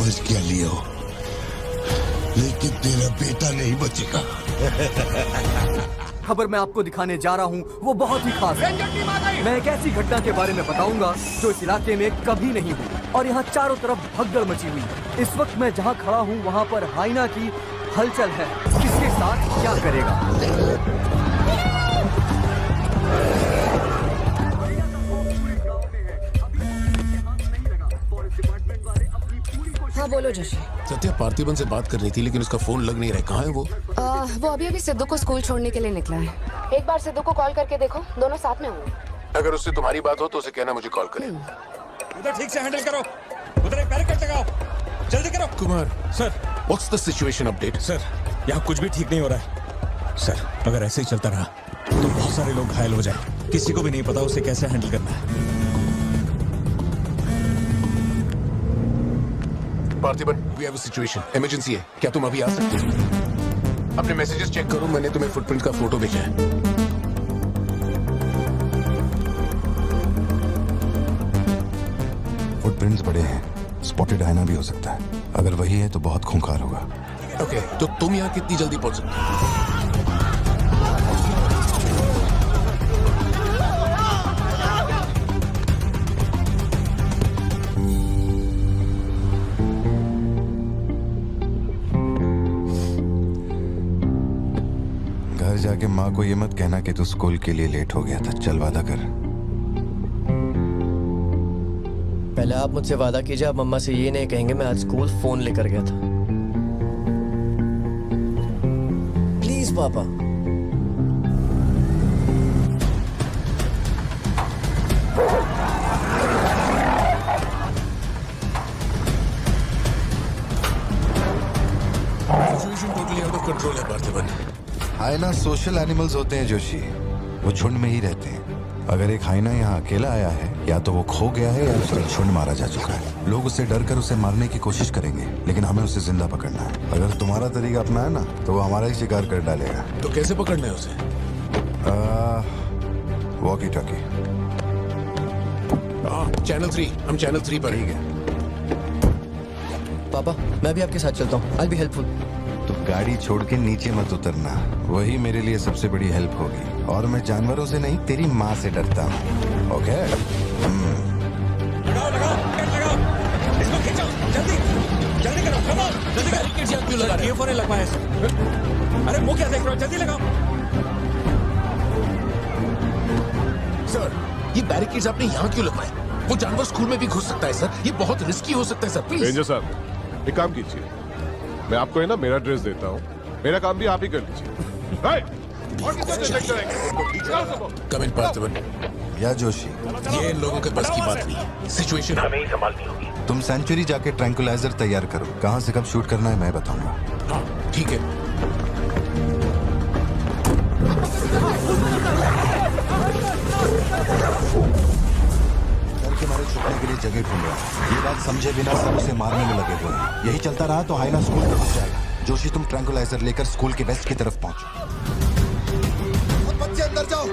समझ गया लियो, लेकिन तेरा बेटा नहीं बचेगा। खबर मैं आपको दिखाने जा रहा हूँ वो बहुत ही खास है। मैं एक ऐसी घटना के बारे में बताऊंगा जो इस इलाके में कभी नहीं हुई और यहाँ चारों तरफ भगदड़ मची हुई है। इस वक्त मैं जहाँ खड़ा हूँ वहाँ पर हाइना की हलचल है। किसके साथ क्या करेगा? हाँ बोलो जोशी। सत्या पार्थिबन से बात कर रही थी लेकिन उसका फोन लग नहीं रहा है। कहाँ है वो? वो अभी सिद्धू को स्कूल छोड़ने के लिए निकला है। एक बार सिद्धू को कॉल करके देखो, दोनों साथ में होंगे। अगर उससे तुम्हारी बात हो तो उसे कहना मुझे कॉल करे। उधर ठीक से हैंडल करो, उधर एक बैरिकेड लगाओ, जल्दी करो। Kumar sir, what's the situation update? Sir यहाँ कुछ भी ठीक नहीं हो रहा है सर। अगर ऐसे ही चलता रहा तो बहुत सारे लोग घायल हो जाए। किसी को भी नहीं पता उसे कैसे हैंडल करना है। Parthiban, we have a situation, emergency है। क्या तुम अभी आ सकते हो? अपने मैसेजेस चेक करो, मैंने तुम्हें फुटप्रिंट का फोटो भेजा है। फुटप्रिंट्स बड़े हैं, स्पॉटेड हाइना भी हो सकता है। अगर वही है तो बहुत खूंखार होगा। ओके, तो तुम यहाँ कितनी जल्दी पहुंच सकते हो? घर जाके माँ को ये मत कहना कि तू स्कूल के लिए लेट हो गया था। चल वादा कर। पहले आप मुझसे वादा कीजिए, आप मम्मा से ये नहीं कहेंगे मैं आज स्कूल फोन लेकर गया था। प्लीज पापा। Situation totally out of control है पार्थिबन। हाइना सोशल एनिमल्स होते हैं जोशी, वो झुंड में ही रहते हैं। अगर एक हाइना यहाँ अकेला आया है या तो वो खो गया है या उसका झुंड मारा जा चुका है। लोग उससे डर कर उसे मारने की कोशिश करेंगे, लेकिन हमें उसे जिंदा पकड़ना है। अगर तुम्हारा तरीका अपनाया ना तो वो हमारा ही शिकार कर डालेगा। तो कैसे पकड़ना है उसे? Walkie talkie. चैनल 3, हम चैनल 3 पर। ठीक है। पापा मैं भी आपके साथ चलता हूँ, आई बी हेल्पफुल। तो गाड़ी छोड़ के नीचे मत उतरना, वही मेरे लिए सबसे बड़ी हेल्प होगी। और मैं जानवरों से नहीं तेरी माँ से डरता हूँ। ओके? लगाओ लगाओ लगाओ, इसको खींचो, जल्दी जल्दी करो, कम ऑन, जल्दी करो। बैरिकेड यहाँ क्यों लगा रहे हो? ये फोन लगवाया है। अरे मुंह क्या देख रहे हो, जल्दी लगाओ। सर, ये बैरिकेड्स आपने यहाँ क्यों लगवाए? वो जानवर स्कूल में भी घुस सकता है सर, ये बहुत रिस्की हो सकता है सर, प्लीज। रेंजर साहब, एक काम कीजिए, मैं आपको है ना मेरा ड्रेस देता हूँ, मेरा काम भी आप ही कर लीजिए। कम इन पार्थिबन। या जोशी, ये इन लोगों के बस की बात नहीं है, सिचुएशन हमें ही संभालनी होगी। तुम सेंचुरी जाके ट्रैंकुलाइजर तैयार करो। कहाँ से कब शूट करना है मैं बताऊंगा। हाँ ठीक है। डर के मारे छुपने के लिए जगह ढूंढ रहा है। ये बात समझे बिना सब उसे मारने में लगे हुए हैं। यही चलता रहा तो हाइना स्कूल पहुंच जाएगा। जोशी तुम ट्रैंकुलाइजर लेकर स्कूल के वेस्ट की तरफ पहुंचो। बच्चे अंदर जाओ,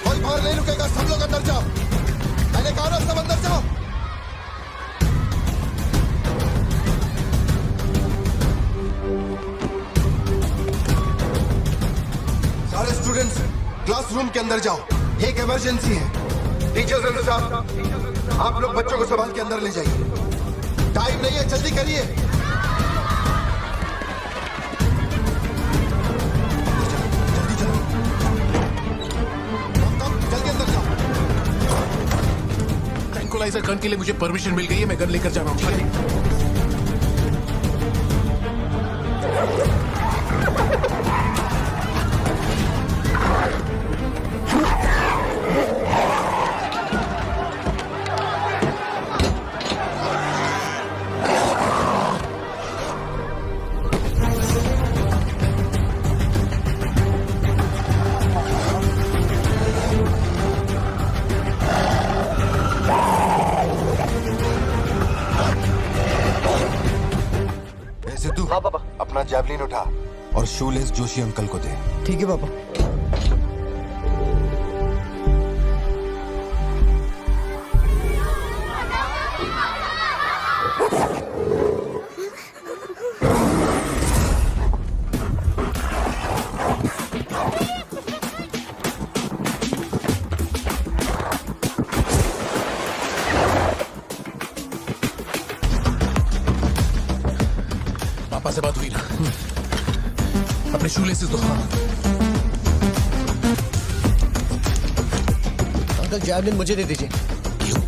कोई बाहर नहीं रुकेगा, सब लोग अंदर जाओ। मैंने कहा ना सब अंदर जाओ। सारे स्टूडेंट्स क्लासरूम के अंदर जाओ, एक इमरजेंसी है। टीचर्स साहब, आप लोग बच्चों को संभाल के अंदर ले जाइए। टाइम नहीं है, जल्दी करिए। जल्दी अंदर जाओ। ट्रैंकुलाइजर गन के लिए मुझे परमिशन मिल गई है, मैं गन लेकर जा रहा हूँ। सिद्धू, हाँ पापा। अपना जैवलिन उठा और शूलेस जोशी अंकल को दे। ठीक है पापा। पापा से बात हुई ना? अपने शूलेसेस दो। अंकल जैवलिन मुझे दे दीजिए। क्यों?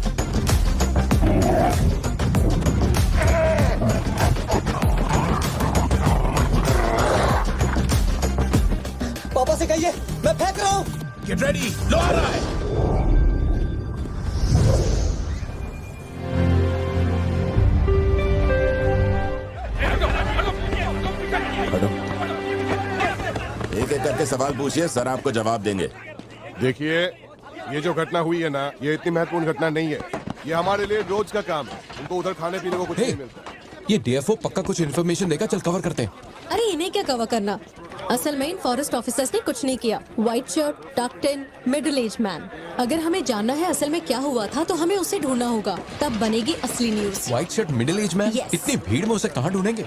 पापा से कहिए मैं फेंक रहा हूँ। गेट रेडी, लो आ रहा है। एक एक करके सवाल पूछिए, सर आपको जवाब देंगे। देखिए, ये जो घटना हुई है ना, ये इतनी महत्वपूर्ण घटना नहीं है। ये हमारे लिए रोज का काम है। उनको उधर खाने पीने को कुछ नहीं मिलता। ये डीएफओ पक्का कुछ इन्फॉर्मेशन देगा, चल कवर करते हैं। अरे इन्हें क्या कवर करना, असल में इन फॉरेस्ट ऑफिसर्स ने कुछ नहीं किया। व्हाइट शर्ट, टक्ड इन, मिडिल एज मैन। अगर हमें जानना है असल में क्या हुआ था तो हमें उसे ढूंढना होगा, तब बनेगी असली news. White shirt, middle age man, Yes. इतनी भीड़ में उसे कहाँ ढूंढेंगे?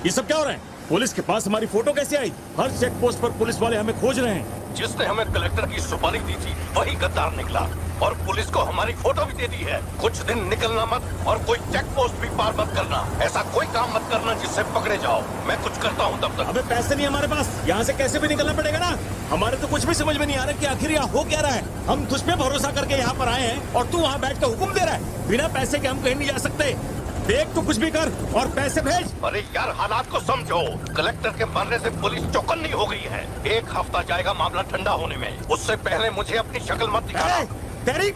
ये सब क्या हो रहा है? पुलिस के पास हमारी फोटो कैसे आई? हर चेक पोस्ट पर पुलिस वाले हमें खोज रहे हैं। जिसने हमें कलेक्टर की सुपारी दी थी वही गद्दार निकला और पुलिस को हमारी फोटो भी दे दी है। कुछ दिन निकलना मत और कोई चेक पोस्ट भी पार मत करना। ऐसा कोई काम मत करना जिससे पकड़े जाओ। मैं कुछ करता हूँ तब तक। अबे पैसे नहीं हमारे पास, यहाँ से कैसे भी निकलना पड़ेगा ना। हमारे तो कुछ भी समझ में नहीं आ रहा कि आखिर यहाँ हो क्या रहा है। हम तुझ पे भरोसा करके यहाँ पर आए हैं और तू वहाँ बैठ के हुक्म दे रहा है। बिना पैसे के हम कहीं नहीं जा सकते। देख तू कुछ भी कर और पैसे भेज। अरे यार, हालात को समझो। कलेक्टर के मरने से पुलिस चौकन्नी हो गई है। 1 हफ्ता जाएगा मामला ठंडा होने में। उससे पहले मुझे अपनी शक्ल मत दिखाना। तेरी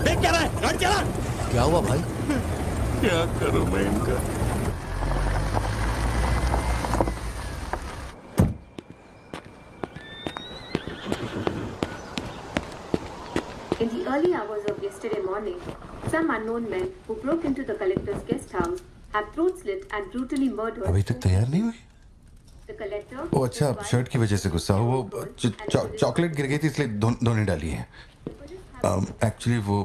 देख क्या रहा है? गाड़ी चला। क्या हुआ भाई? क्या करूं मैं इनका? In the early hours of yesterday morning, some unknown men who broke into the collector's guest house have throat slit and brutally murdered. अभी तक तैयार नहीं हुई? The collector. वो अच्छा, शर्ट की वजह से गुस्सा हो। वो चॉकलेट गिर गई थी इसलिए धोने डाली है। एक्चुअली वो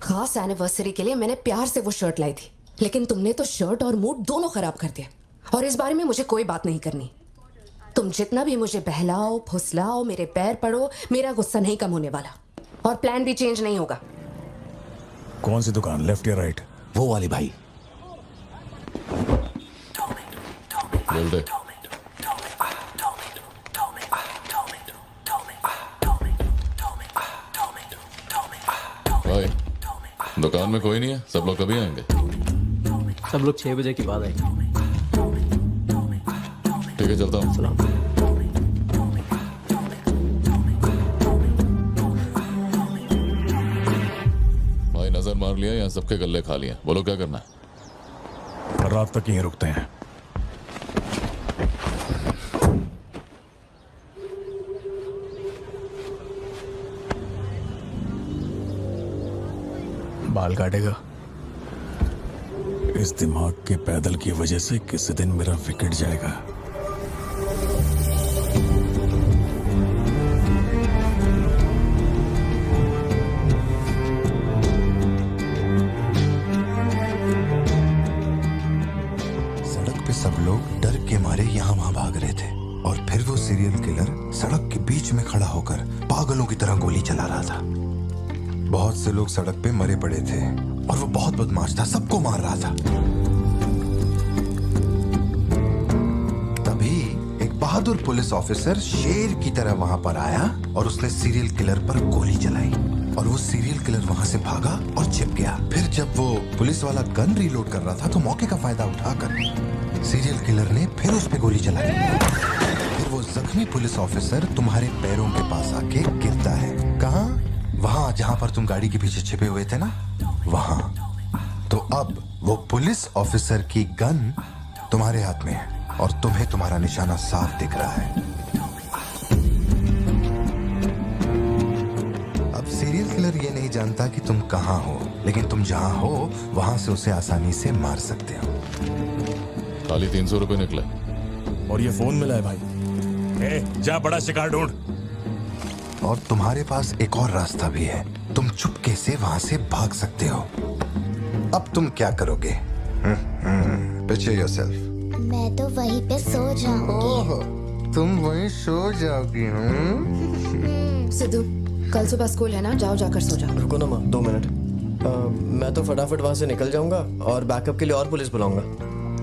खास एनिवर्सरी के लिए मैंने प्यार से वो शर्ट लाई थी, लेकिन तुमने तो शर्ट और मूड दोनों खराब कर दिया। और इस बारे में मुझे कोई बात नहीं करनी। तुम जितना भी मुझे बहलाओ फुसलाओ, मेरे पैर पड़ो, मेरा गुस्सा नहीं कम होने वाला और प्लान भी चेंज नहीं होगा। कौन सी दुकान, लेफ्ट या राइट? वो वाली भाई। बोल दे। भाई, दुकान में कोई नहीं है, सब लोग कभी आएंगे? सब लोग 6 बजे के बाद आएंगे। ठीक है, चलता हूँ। भाई नजर मार लिया, यहाँ सबके गल्ले खा लिए। बोलो क्या करना है? रात तक यहीं रुकते हैं। बाल काटेगा? इस दिमाग के पैदल की वजह से किसी दिन मेरा विकेट जाएगा। सड़क पे सब लोग डर के मारे यहाँ वहाँ भाग रहे थे और फिर वो सीरियल किलर सड़क के बीच में खड़ा होकर पागलों की तरह गोली चला रहा था। बहुत से लोग सड़क पे मरे पड़े थे और वो बहुत बदमाश था, सबको मार रहा था। तभी एक बहादुर पुलिस ऑफिसर शेर की तरह वहां पर आया और उसने सीरियल किलर पर गोली चलाई और वो सीरियल किलर वहां से भागा और छिप गया। फिर जब वो पुलिस वाला गन रीलोड कर रहा था तो मौके का फायदा उठाकर सीरियल किलर ने फिर उस पे गोली चलाई। फिर वो जख्मी पुलिस ऑफिसर तुम्हारे पैरों के पास आके गिरता है। कहाँ? वहां जहां पर तुम गाड़ी के पीछे छिपे हुए थे ना, वहां। तो अब वो पुलिस ऑफिसर की गन तुम्हारे हाथ में है और तुम्हें तुम्हारा निशाना साफ दिख रहा है। अब सीरियल किलर ये नहीं जानता कि तुम कहां हो, लेकिन तुम जहां हो वहां से उसे आसानी से मार सकते हो। खाली 300 रुपए निकले और ये फोन मिला है भाई। जा बड़ा शिकार ढूंढ। और तुम्हारे पास एक और रास्ता भी है, तुम चुपके से वहां से भाग सकते हो। अब तुम क्या करोगे? Picture yourself. मैं तो वहीं पे सो जाऊंगी। ओह, तुम वहीं सो जाओगी? सिद्धू, कल सुबह स्कूल है ना, जाओ जाकर सो जाओ। रुको ना माँ, 2 मिनट। मैं तो फटाफट वहाँ से निकल जाऊंगा और बैकअप के लिए और पुलिस बुलाऊंगा।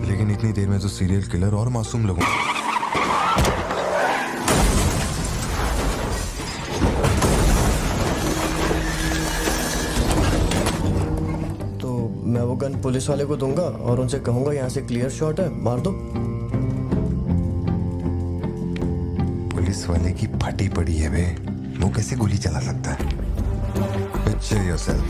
लेकिन इतनी देर में तो सीरियल किलर और मासूम लोगों तो मैं वो गन पुलिस वाले को दूंगा और उनसे कहूंगा यहाँ से क्लियर शॉट है, मार दो। पुलिस वाले की फटी पड़ी है बे, वो कैसे गोली चला सकता है? Picture yourself.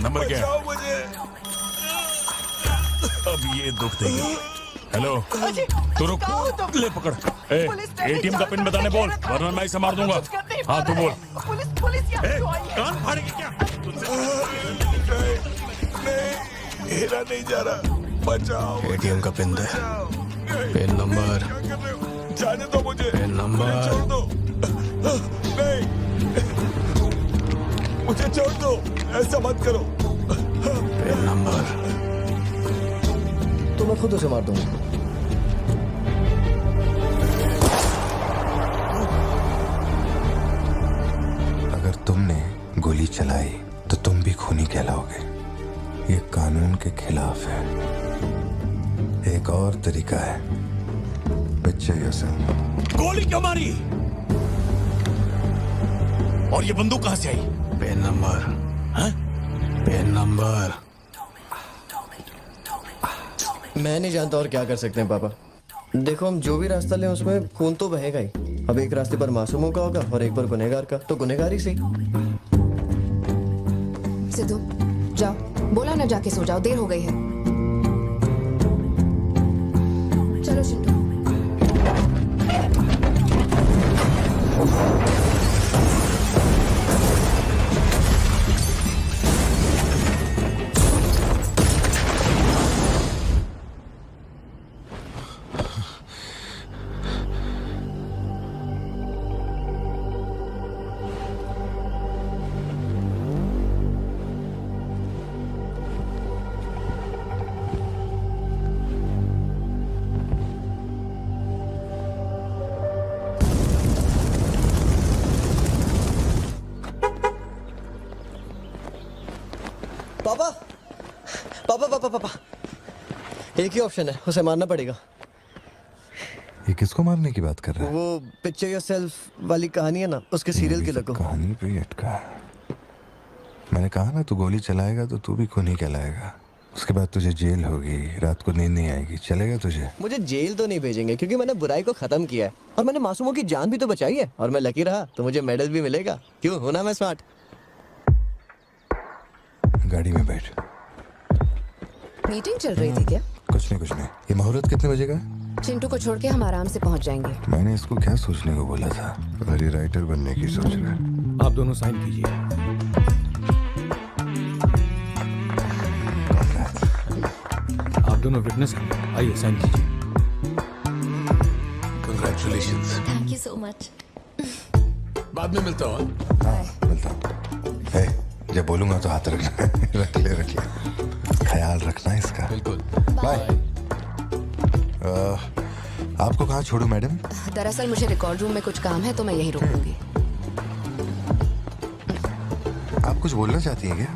नंबर क्या है? मुझे अब ये दुख देगी। हेलो, तू रुक, ले पकड़। एटीएम का पिन बताने बोल, वरना मैं इसे मार दूंगा। हाँ तू बोल। कान फाड़ेगी क्या? मेरा नहीं जा रहा, बचाओ। एटीएम का पिन दे, पिन नंबर, जाने दो मुझे, पिन नंबर। छोड़ दो, नहीं, मुझे छोड़ दो, ऐसा मत करो। पिन नंबर तो मैं खुद उसे मार दूंगा। अगर तुमने गोली चलाई तो तुम भी खूनी कहलाओगे। ये कानून के खिलाफ है। एक और तरीका है। Picture yourself. गोली क्यों मारी? और ये बंदूक कहां से आई? पिन नंबर, हाँ? Pin number. मैं नहीं जानता और क्या कर सकते हैं पापा। देखो, हम जो भी रास्ता लें उसमें खून तो बहेगा ही। अब एक रास्ते पर मासूमों का होगा और एक पर गुनहगार का, तो गुनहगार ही सही। सिद्धू, जाओ, बोला ना जाके सो जाओ, देर हो गई है। चलो चिंटू। पापा पापा पापा पापा, एक ही ऑप्शन है, उसे मारना पड़ेगा। ये किसको मारने की बात कर रहा है? वो पिक्चर योरसेल्फ वाली कहानी है ना, उसके सीरियल किलर को। कहानी पे ही अटका है। मैंने कहा ना, तू गोली चलाएगा तो तू भी खूनी कहलाएगा। उसके बाद तुझे जेल होगी, रात को नींद नहीं आएगी। चलेगा तुझे? मुझे जेल तो नहीं भेजेंगे, क्योंकि मैंने बुराई को खत्म किया है और मैंने मासूमों की जान भी तो बचाई है। और मैं लकी रहा तो मुझे मेडल भी मिलेगा। क्यों, हूं ना मैं स्मार्ट? गाड़ी में बैठ। मीटिंग चल रही थी क्या? कुछ नहीं। ये मुहूर्त कितने बजे का? चिंटू को छोड़ के हम आराम से पहुंच जाएंगे। मैंने इसको क्या सोचने को बोला था? अरे राइटर बनने की सोच रहा है। आप दोनों साइन कीजिए। आप दोनों विटनेस हैं, आइए साइन कीजिए। Congratulations. Thank you so much. बाद में मिलता हूँ। हाँ, मिलता हूँ। है, जब बोलूंगा तो हाथ रखना। रख ले। ख्याल रखना इसका। बिल्कुल। बाय। आपको कहाँ छोड़ूं मैडम? दरअसल मुझे रिकॉर्ड रूम में कुछ काम है, तो मैं यहीं रुकूंगी। आप कुछ बोलना चाहती हैं क्या?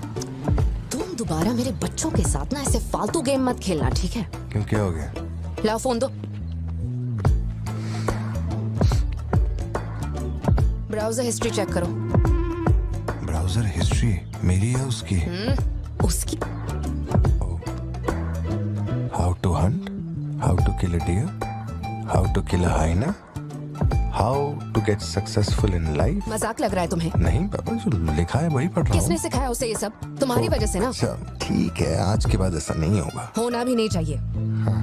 तुम दोबारा मेरे बच्चों के साथ ना ऐसे फालतू गेम मत खेलना, ठीक है? क्यों, क्या हो गया? लाओ फोन दो। ब्राउजर हिस्ट्री चेक करो। ब्राउजर हिस्ट्री मेरी या उसकी? उसकी। How to hunt, how to kill a deer, how to kill a hyena, how to get successful in life. मजाक लग रहा है तुम्हें? नहीं पापा, जो लिखा है वही पढ़ रहा हूँ। किसने सिखाया उसे ये सब? तुम्हारी वजह से ना। अच्छा ठीक है, आज के बाद ऐसा नहीं होगा। होना भी नहीं चाहिए। हाँ।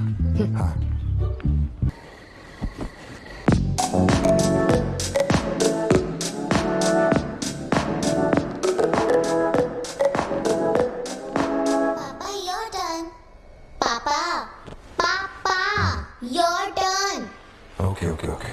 पापा योर टर्न। पापा योर टर्न। ओके।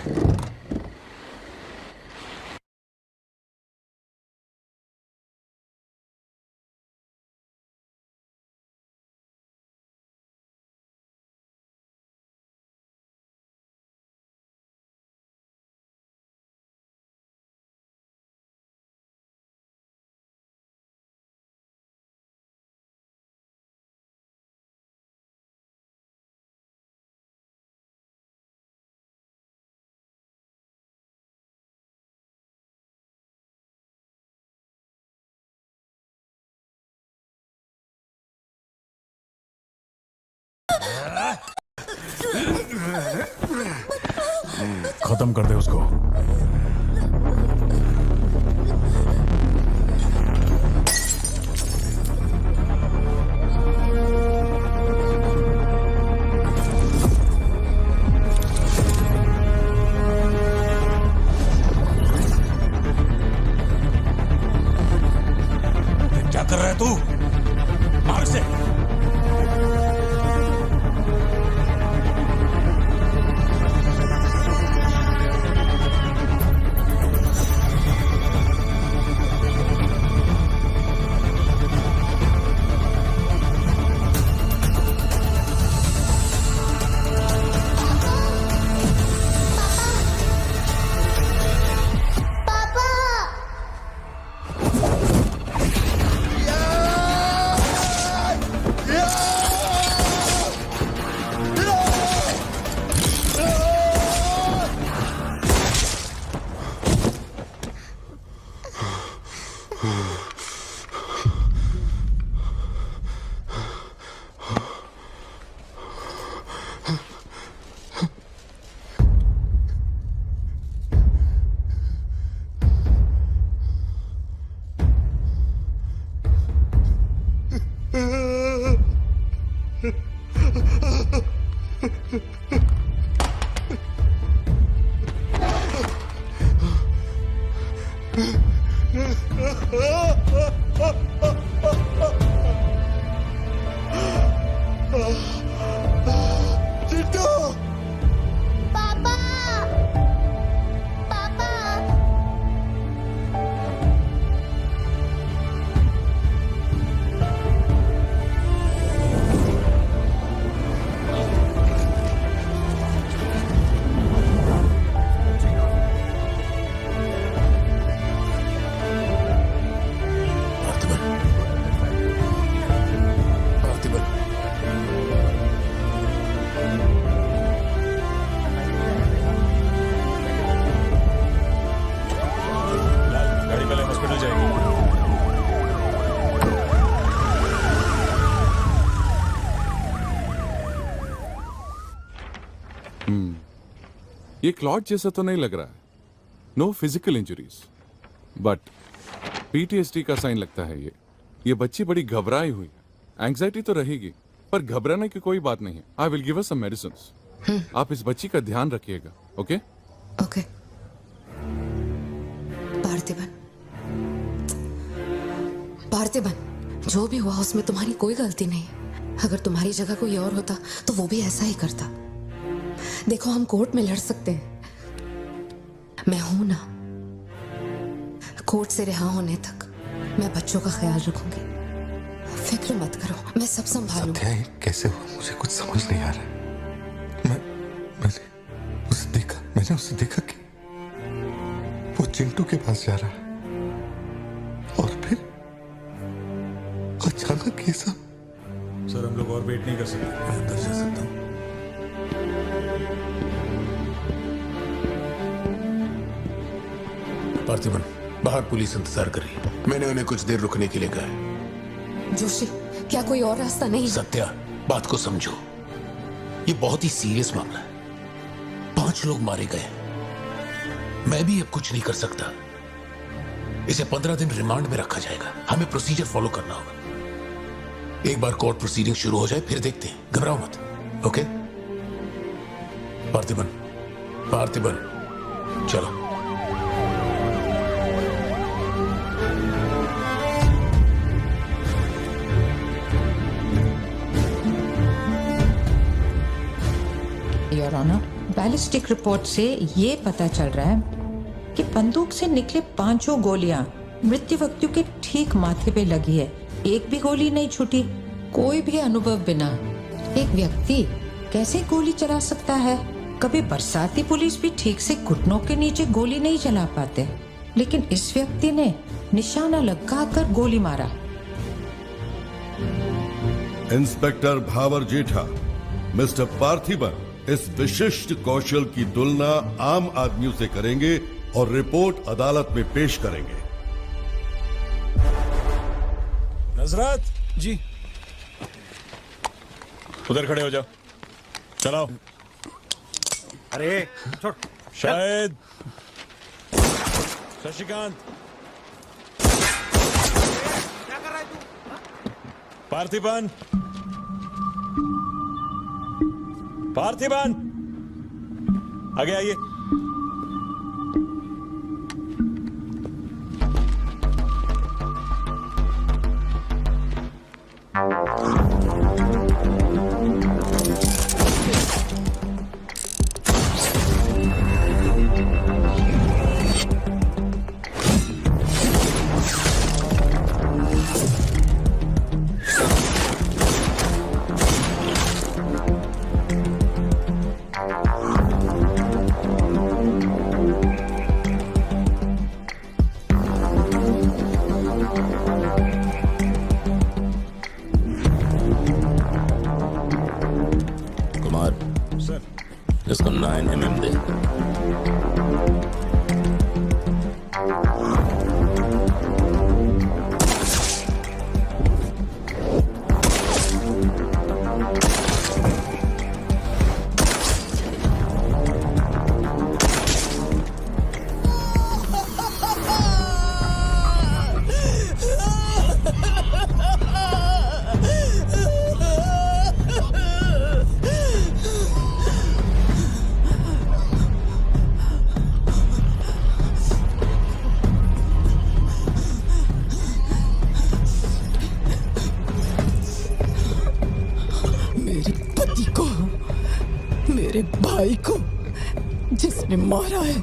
खत्म कर दे उसको। क्या कर रहा है तू? मार से। ये क्लॉट जैसा तो नहीं लग रहा है। No physical injuries, but PTSD का साइन लगता है ये बच्ची बड़ी घबराई हुई है। एंग्जाइटी तो रहेगी, पर घबराने की कोई बात नहीं है। I will give her some medicines. आप इस बच्ची का ध्यान रखिएगा। Okay okay. पार्थिबन, जो भी हुआ उसमें तुम्हारी कोई गलती नहीं। अगर तुम्हारी जगह कोई और होता तो वो भी ऐसा ही करता। देखो, हम कोर्ट में लड़ सकते हैं, मैं हूं ना। कोर्ट से रिहा होने तक मैं बच्चों का ख्याल रखूंगी। फिक्र मत करो, मैं सब संभालूंगी। सत्या, ये कैसे हुआ? मुझे कुछ समझ नहीं आ रहा। मैंने उसे देखा कि वो चिंटू के पास जा रहा है और फिर अचानक ये सब। सर, हम लोग और वेट नहीं कर सकते। मैं अंदर जा सकता हूँ? पार्थिबन, बाहर पुलिस इंतजार कर रही है। मैंने उन्हें कुछ देर रुकने के लिए कहा है। जोशी, क्या कोई और रास्ता नहीं? सत्या, बात को समझो। ये बहुत ही सीरियस मामला है। 5 लोग मारे गए। मैं भी अब कुछ नहीं कर सकता। इसे 15 दिन रिमांड में रखा जाएगा। हमें प्रोसीजर फॉलो करना होगा। एक बार कोर्ट प्रोसीडिंग शुरू हो जाए फिर देखते हैं। घबराओ मत। ओके? पार्थिबन, चलो। योर ऑनर, बैलिस्टिक रिपोर्ट से ये पता चल रहा है कि बंदूक से निकले 5 गोलियां मृत्यु व्यक्ति के ठीक माथे पे लगी है। एक भी गोली नहीं छूटी। कोई भी अनुभव बिना एक व्यक्ति कैसे गोली चला सकता है? कभी बरसाती पुलिस भी ठीक से घुटनों के नीचे गोली नहीं चला पाते, लेकिन इस व्यक्ति ने निशाना लगाकर गोली मारा। इंस्पेक्टर भावर जेठा, मिस्टर पार्थिबन इस विशिष्ट कौशल की तुलना आम आदमियों से करेंगे और रिपोर्ट अदालत में पेश करेंगे। नजरत जी, उधर खड़े हो जाओ। चलाओ। अरे छोड़, शायद शशिकांत, पार्थिबन, पार्थिबन, आगे आइए। कुमार, सर, इसको 9 mm दे। मेरे पति को, मेरे भाई को जिसने मारा है,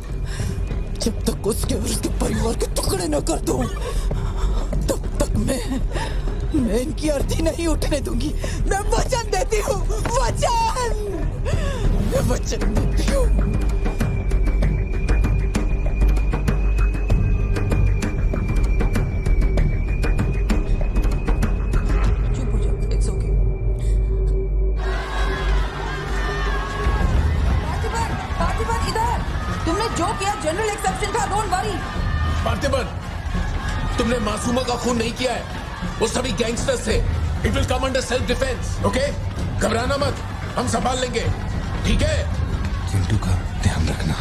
जब तक उसके और उसके परिवार के टुकड़े न कर दूं, तब तक मैं इनकी अर्थी नहीं उठने दूंगी। मैं वचन देती हूँ, वचन, मैं वचन देती हूँ। तुमने जो किया जनरल एक्सेप्शन था, डोंट वरी। पार्थिबन, तुमने मासूमों का खून नहीं किया है, वो सभी गैंगस्टर्स थे। It will come under self defence, okay? घबराना मत, हम संभाल लेंगे, ठीक है? चिंटू का ध्यान रखना।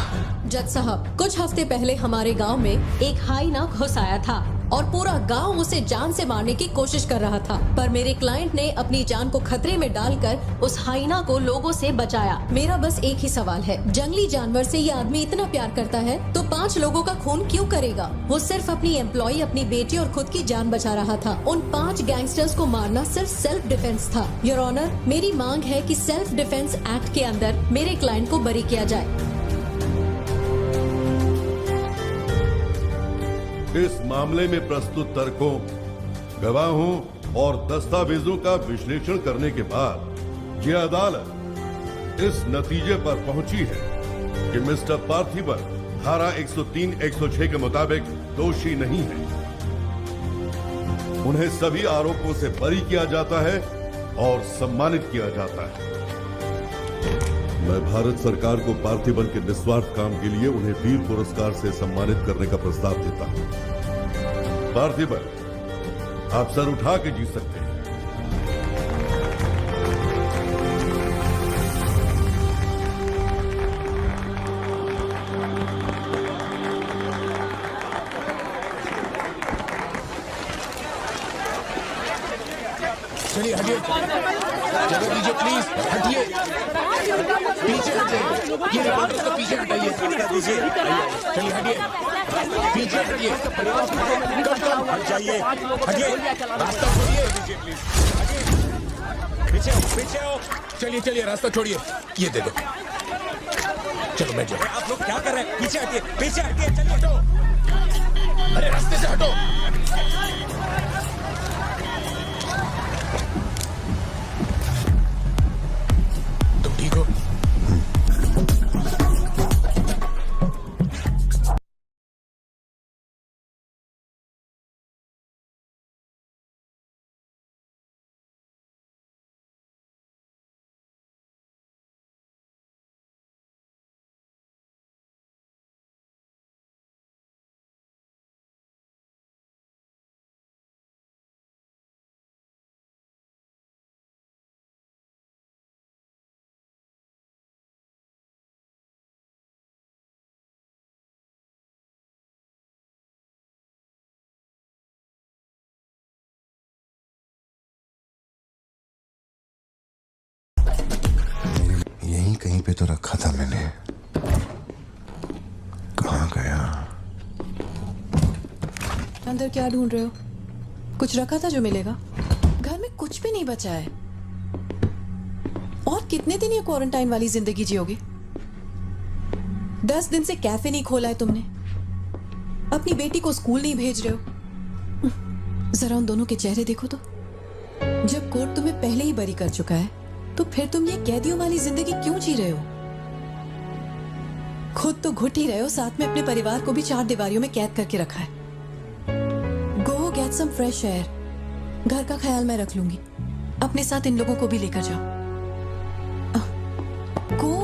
जज साहब, कुछ हफ्ते पहले हमारे गांव में एक हाइना घुस आया था और पूरा गांव उसे जान से मारने की कोशिश कर रहा था, पर मेरे क्लाइंट ने अपनी जान को खतरे में डालकर उस हाइना को लोगों से बचाया। मेरा बस एक ही सवाल है, जंगली जानवर से ये आदमी इतना प्यार करता है तो 5 लोगों का खून क्यों करेगा? वो सिर्फ अपनी एम्प्लॉय, अपनी बेटी और खुद की जान बचा रहा था। उन 5 गैंगस्टर्स को मारना सिर्फ सेल्फ डिफेंस था। योर ऑनर, मेरी मांग है कि सेल्फ डिफेंस एक्ट के अंदर मेरे क्लाइंट को बरी किया जाए। इस मामले में प्रस्तुत तर्कों, गवाहों और दस्तावेजों का विश्लेषण करने के बाद यह अदालत इस नतीजे पर पहुंची है कि मिस्टर पार्थिबन धारा 103-106 के मुताबिक दोषी नहीं है। उन्हें सभी आरोपों से बरी किया जाता है और सम्मानित किया जाता है। मैं भारत सरकार को पार्थिबन के निस्वार्थ काम के लिए उन्हें वीर पुरस्कार से सम्मानित करने का प्रस्ताव देता हूं। पार्थिबन, आप सर उठा के जीत सकते हैं। चलिए हटिए, जगह दीजिए प्लीज, हटिए, पीछे हटिए, ये रिपोर्टर्स को पीछे हटाइए, चलिए हटिए, पीछे हटिए, कम हट जाइए, हटिए, रास्ता छोड़िए, पीछे आओ, पीछे आओ। चलिए चलिए, रास्ता छोड़िए, ये दे दो, चलो मैं जाओ। आप लोग क्या कर रहे हैं? पीछे हटिए, पीछे हटिए, चलिए हटो। अरे रास्ते से हटो। तुम ठीक हो? यहीं पे तो रखा था मैंने। कहाँ गया? अंदर क्या ढूंढ रहे हो? कुछ रखा था जो मिलेगा? घर में कुछ भी नहीं बचा है। और कितने दिन ये क्वारंटाइन वाली जिंदगी जियोगे? 10 दिन से कैफे नहीं खोला है तुमने, अपनी बेटी को स्कूल नहीं भेज रहे हो। जरा उन दोनों के चेहरे देखो तो। जब कोर्ट तुम्हें पहले ही बरी कर चुका है तो फिर तुम ये कैदियों वाली जिंदगी क्यों जी रहे हो? खुद तो घुट ही रहे हो, साथ में अपने परिवार को भी 4 दीवारियों में कैद करके रखा है। Go get some fresh air. घर का ख्याल मैं रख लूंगी। अपने साथ इन लोगों को भी लेकर जाओ। गो।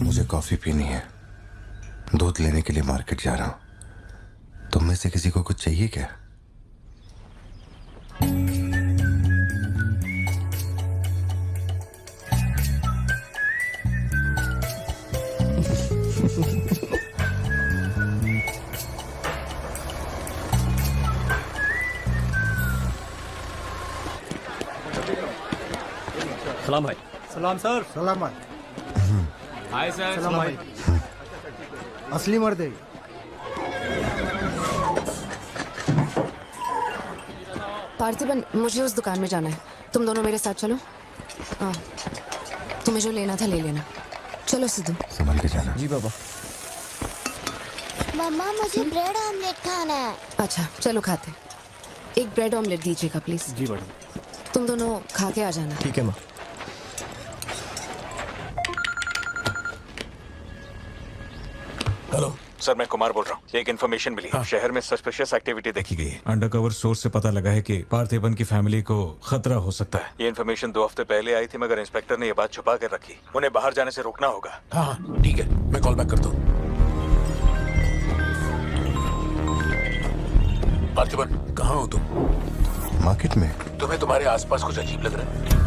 मुझे कॉफी पीनी है। दूध लेने के लिए मार्केट जा रहा हूं। तुम में से किसी को कुछ चाहिए क्या? सलाम भाई। सलाम सर। सलाम भाई। Hi sir. सलाम भाई। असली मर्द है। पार्थिबन, मुझे उस दुकान में जाना है। तुम दोनों मेरे साथ चलो। हाँ, तुम्हें जो लेना था ले लेना। चलो सिद्धू। संभल के जाना। जी बाबा। मम्मा मुझे ब्रेड ऑमलेट खाना है। अच्छा चलो खाते। एक ब्रेड ऑमलेट दीजिएगा प्लीज। जी मैडम। तुम दोनों खा के आ जाना। ठीक है माँ। हेलो सर, मैं कुमार बोल रहा हूँ। एक इन्फॉर्मेशन मिली है। शहर में सस्पिशियस एक्टिविटी देखी गई है। अंडरकवर सोर्स से पता लगा है कि पार्थिबन की फैमिली को खतरा हो सकता है। ये इन्फॉर्मेशन 2 हफ्ते पहले आई थी, मगर इंस्पेक्टर ने ये बात छुपा कर रखी। उन्हें बाहर जाने से रोकना होगा। हाँ ठीक है, मैं कॉल बैक करता हूँ। पार्थिबन, कहाँ हो तुम? मार्केट में। तुम्हें तुम्हारे आसपास कुछ अजीब लग रहा है?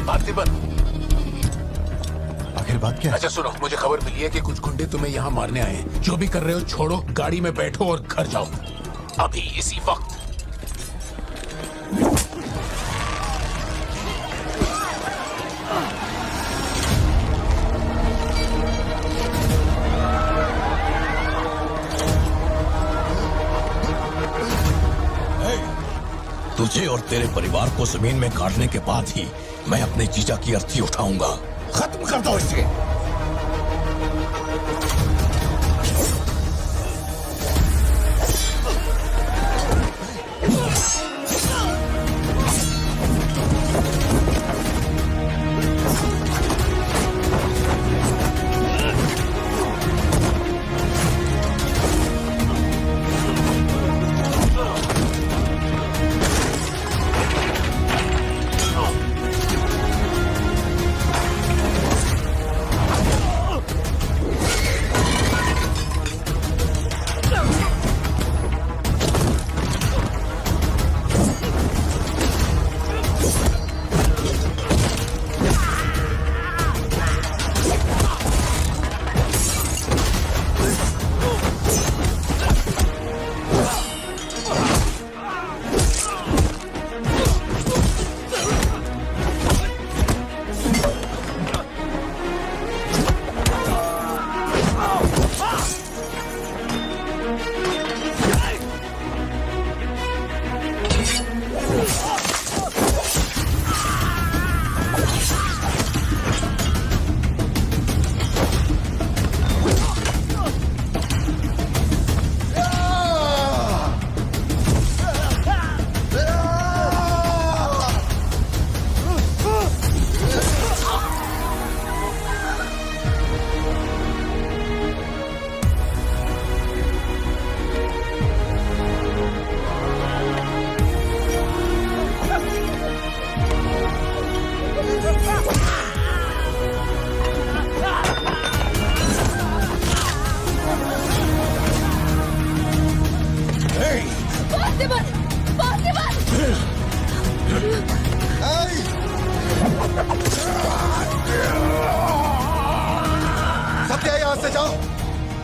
पार्थिबन, आखिर बात क्या है? अच्छा सुनो, मुझे खबर मिली है कि कुछ गुंडे तुम्हें यहाँ मारने आए हैं। जो भी कर रहे हो छोड़ो, गाड़ी में बैठो और घर जाओ अभी इसी वक्त। तुझे और तेरे परिवार को जमीन में काटने के बाद ही मैं अपने जीजा की अर्थी उठाऊंगा। खत्म कर दो इसे।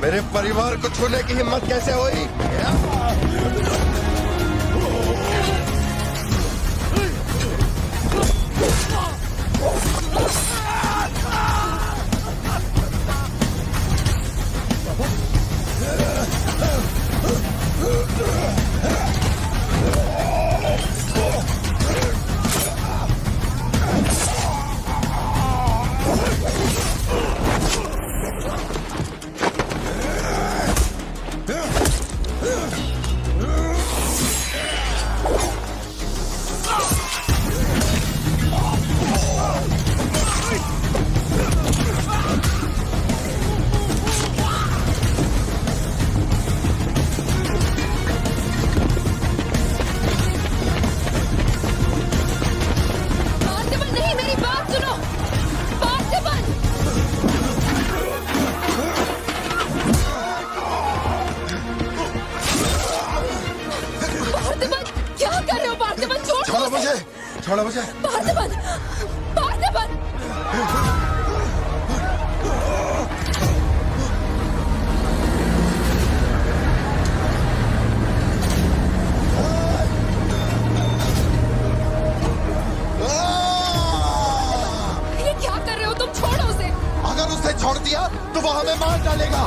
मेरे परिवार को छूने की हिम्मत कैसे हुई? छोड़ो मुझे। पार्थिबन! पार्थिबन! ये क्या कर रहे हो तुम? छोड़ो उसे। अगर उसे छोड़ दिया तो वो हमें मार डालेगा।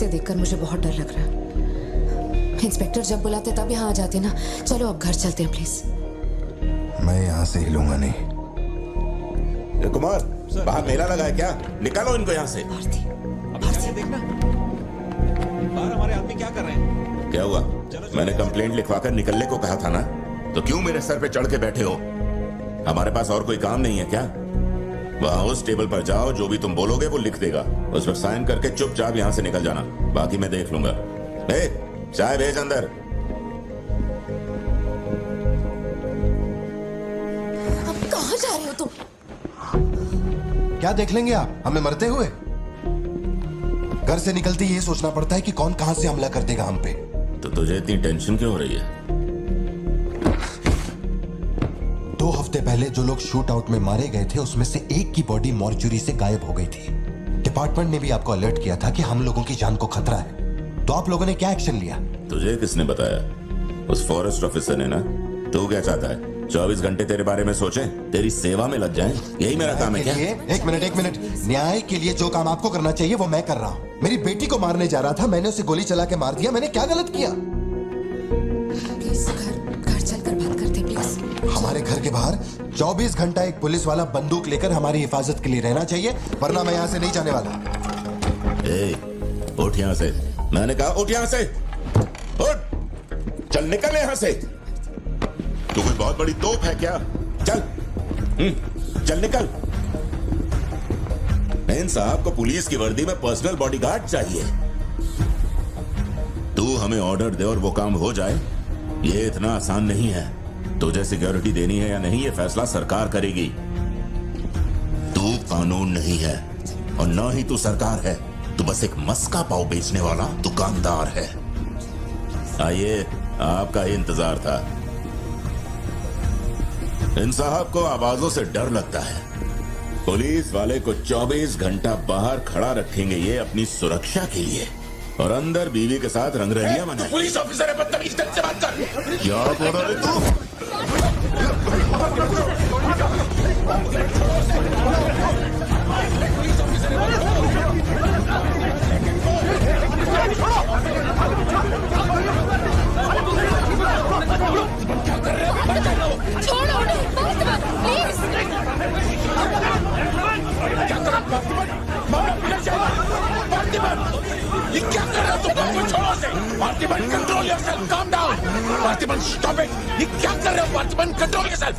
देखकर मुझे बहुत डर लग रहा है। इंस्पेक्टर जब बुलाते तब यहाँ आ जाते ना। चलो अब घर चलते हैं प्लीज। मैं यहाँ से हिलूंगा नहीं। कुमार, बाहर मेला लगा है क्या? निकालो इनको यहाँ से। देखना बाहर हमारे आदमी क्या कर रहे हैं। क्या हुआ? मैंने कंप्लेंट लिखवाकर निकलने को कहा था ना, तो क्यों मेरे सर पे चढ़ के बैठे हो? हमारे पास और कोई काम नहीं है क्या? वहाँ उस टेबल पर जाओ, जो भी तुम बोलोगे वो लिख देगा, उस पर साइन करके चुपचाप यहाँ से निकल जाना, बाकी मैं देख लूंगा। चाय भेज अंदर। अब कहाँ जा रहे हो तुम? क्या देख लेंगे आप हमें मरते हुए? घर से निकलते ही ये सोचना पड़ता है कि कौन कहां से हमला कर देगा हम पे। तो तुझे इतनी टेंशन क्यों हो रही है? 2 हफ्ते पहले जो लोग शूट आउट में मारे गए थे उसमें से एक की बॉडी मॉर्चुरी से गायब हो गई थी। डिपार्टमेंट ने भी आपको अलर्ट किया था कि हम लोगों की जान को खतरा है, तो आप लोगों ने क्या एक्शन लिया? तुझे किसने बताया? उस फॉरेस्ट ऑफिसर ने ना। तू क्या चाहता है? 24 घंटे तेरे बारे में सोचें, तेरी सेवा में लग जाएं? यही मेरा काम है क्या? एक मिनट। न्याय के लिए जो काम आपको करना चाहिए वो मैं कर रहा हूँ। मेरी बेटी को मारने जा रहा था, मैंने उसे गोली चला के मार दिया। मैंने क्या गलत किया? प्लीज घर चलकर बात करते प्लीज। हमारे घर के बाहर 24 घंटा एक पुलिस वाला बंदूक लेकर हमारी हिफाजत के लिए रहना चाहिए, वरना मैं यहाँ से नहीं जाने वाला। उठ यहाँ से। मैंने कहा उठ यहाँ से। उठ, चल निकल यहाँ से। तू कोई बहुत बड़ी तोप है क्या? चल चल निकल। इन साहब को पुलिस की वर्दी में पर्सनल बॉडीगार्ड चाहिए। तू हमें ऑर्डर दे और वो काम हो जाए, ये इतना आसान नहीं है। तुझे सिक्योरिटी देनी है या नहीं, ये फैसला सरकार करेगी। तू कानून नहीं है और ना ही तू सरकार है। तू बस एक मस्का पाव बेचने वाला दुकानदार है। आइए, आपका ही इंतजार था। इन साहब को आवाजों से डर लगता है। पुलिस वाले को 24 घंटा बाहर खड़ा रखेंगे ये अपनी सुरक्षा के लिए, और अंदर बीवी के साथ रंगरलियां मनाएंगे। पुलिस ऑफिसर है, बदतमीज ढंग से बात कर। क्या बोल रहे तू? छोड़ो प्लीज। ये क्या कर रहे हो तुम? छोड़ो से। Parthiban, control yourself, calm down. Parthiban, stop it. ये क्या कर रहे हो पार्थिबन? Control yourself.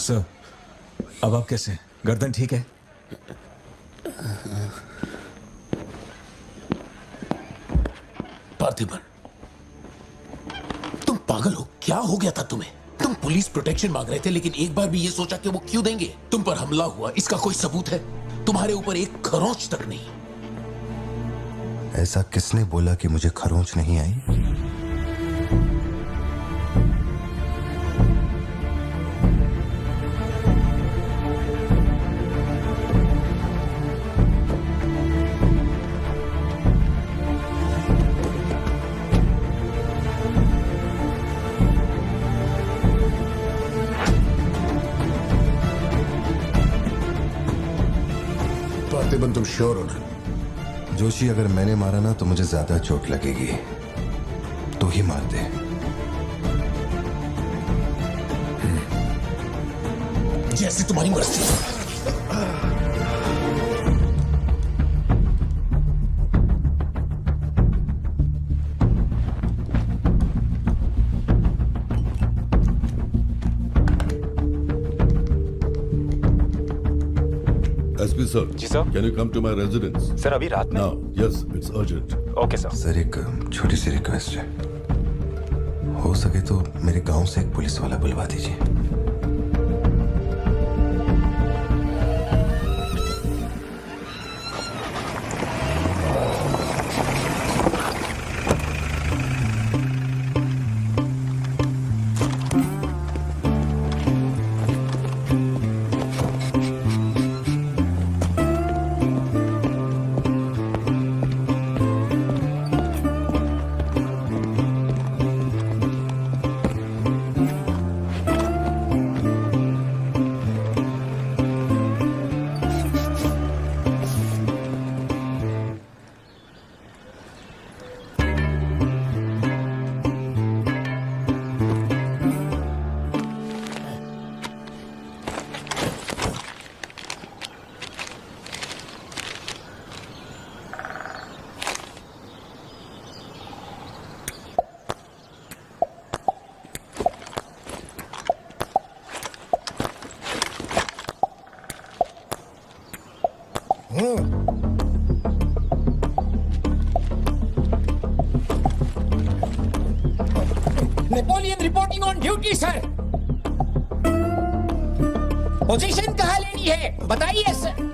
सर, अब आप कैसे हैं? गर्दन ठीक है? पार्थिबन, तुम पागल हो? क्या हो गया था तुम्हें? तुम पुलिस प्रोटेक्शन मांग रहे थे, लेकिन एक बार भी ये सोचा कि वो क्यों देंगे? तुम पर हमला हुआ, इसका कोई सबूत है? तुम्हारे ऊपर एक खरोंच तक नहीं। ऐसा किसने बोला कि मुझे खरोंच नहीं आई? पार्थिबन, तुम श्योर हो ना? जोशी, अगर मैंने मारा ना तो मुझे ज्यादा चोट लगेगी। तो ही मार दे। जैसे तुम्हारी मर्जी। SP sir. जी sir. Can you come to my residence? Sir, अभी रात में? Now, yes, it's urgent. Okay sir. Sir, एक छोटी सी रिक्वेस्ट है। हो सके तो मेरे गांव से एक पुलिस वाला बुलवा दीजिए। Napoleon reporting on duty sir. Position कहाँ लेनी है बताइए सर।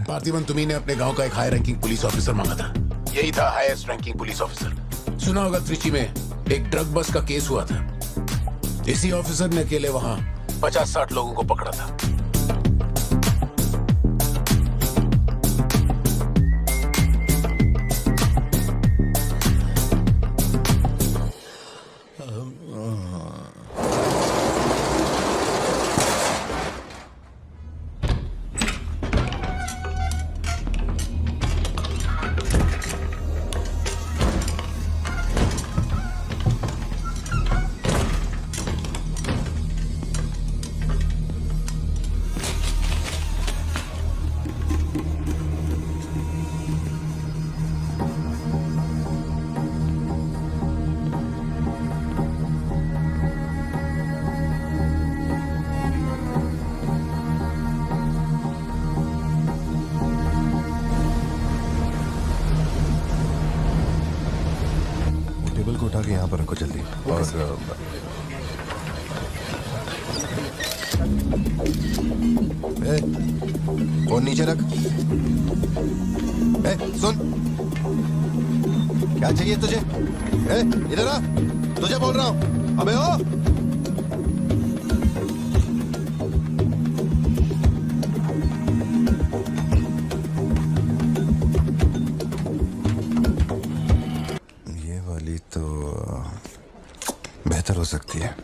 पार्थिबन, तुम्ही ने अपने गांव का एक हाई रैंकिंग पुलिस ऑफिसर मांगा था। यही था हाईएस्ट रैंकिंग पुलिस ऑफिसर। सुना होगा त्रिची में एक ड्रग बस का केस हुआ था। इसी ऑफिसर ने अकेले वहां 50-60 लोगों को पकड़ा था। उठा के यहाँ पर रखो जल्दी। और नीचे रख। सुन, क्या चाहिए तुझे? इधर आ, तुझे बोल रहा हूँ। अबे ओ, बेहतर हो सकती है।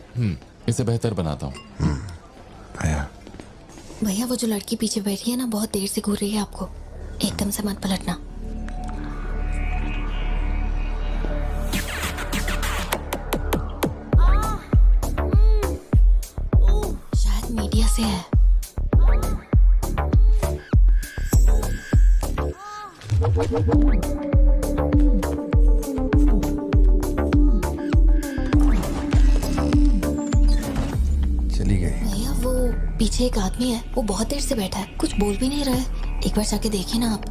इसे बेहतर बनाता हूँ। आया। भैया वो जो लड़की पीछे बैठी है ना, बहुत देर से घूर रही है आपको। एकदम से मत पलटना। शायद मीडिया से है। चली गई। भैया वो पीछे एक आदमी है, वो बहुत देर से बैठा है, कुछ बोल भी नहीं रहा है। एक बार जाके देखिए ना आप।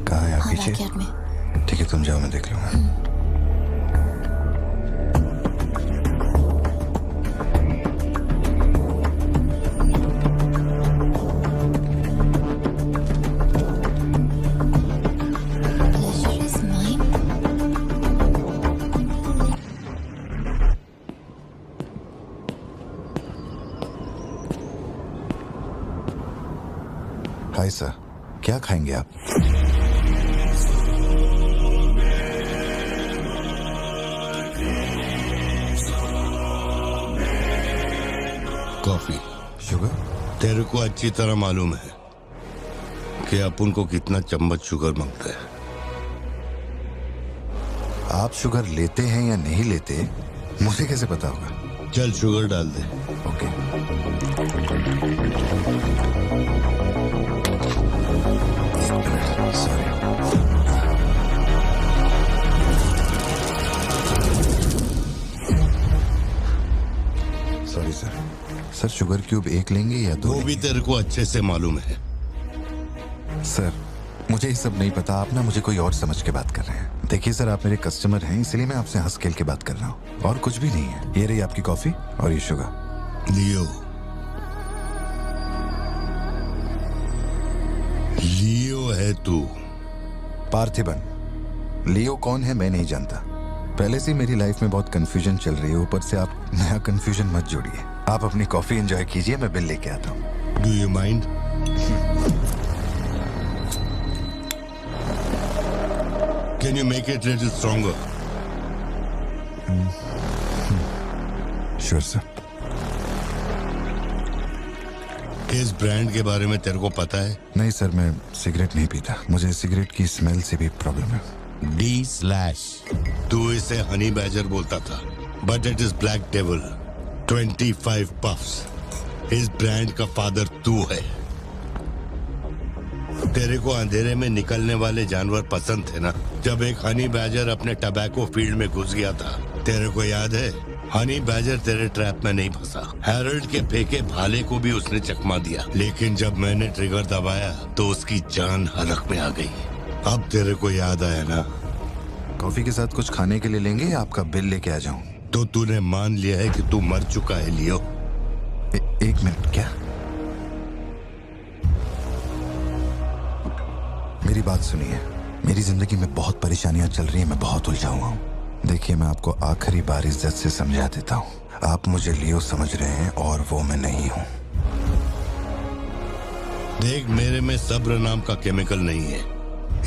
कहाँ है आप? हाँ, पीछे? बैकयार्ड में। ठीक है, तुम जाओ, मैं देख लूंगा। Pleasure is mine. Hi sir, क्या खाएंगे आप? कॉफी। शुगर? तेरे को अच्छी तरह मालूम है कि अपन को कितना चम्मच शुगर मांगता है। आप शुगर लेते हैं या नहीं लेते, मुझे कैसे पता होगा? चल शुगर डाल दे। Okay. Sorry sir. Sir sugar cube एक लेंगे या दो? वो भी तेरे को अच्छे से मालूम है। सर मुझे ये सब नहीं पता, आप ना मुझे कोई और समझ के बात कर रहे हैं। देखिए सर, आप मेरे कस्टमर हैं, इसलिए मैं आपसे हंस खेल के बात कर रहा हूँ, और कुछ भी नहीं है। ये रही आपकी कॉफी और ये शुगर। लियो। लियो है तू। पार्थिबन। लियो कौन है मैं नहीं जानता। पहले से मेरी लाइफ में बहुत कंफ्यूजन चल रही है, ऊपर से आप नया कंफ्यूजन मत जोड़िए। आप अपनी कॉफी एंजॉय कीजिए, मैं बिल लेके आता हूँ। Do you mind? Can you make it little stronger? Sure, sir. इस ब्रांड के बारे में तेरे को पता है? नहीं सर, मैं सिगरेट नहीं पीता। मुझे सिगरेट की स्मेल से भी प्रॉब्लम है। D/। तू इसे हनी बैजर बोलता था, but it is black devil. 25 puffs. इस ब्रांड का फादर तू है। तेरे को अंधेरे में निकलने वाले जानवर पसंद थे ना? जब एक हनी बैजर अपने टबैको फील्ड में घुस गया था, तेरे को याद है? हनी बैजर तेरे ट्रैप में नहीं फंसा। हैरोल्ड के फेंके भाले को भी उसने चकमा दिया, लेकिन जब मैंने ट्रिगर दबाया तो उसकी जान हलक में आ गई। अब तेरे को याद आया ना? कॉफी के साथ कुछ खाने के लिए लेंगे या आपका बिल लेके आ जाऊं? तो तूने मान लिया है कि तू मर चुका है लियो? एक मिनट, क्या? मेरी बात सुनिए। मेरी जिंदगी में बहुत परेशानियां चल रही हैं, मैं बहुत उलझा हुआ हूँ। देखिए, मैं आपको आखिरी बार इज्जत से समझा देता हूँ। आप मुझे लियो समझ रहे हैं और वो मैं नहीं हूँ। देख, मेरे में सब्र नाम का केमिकल नहीं है,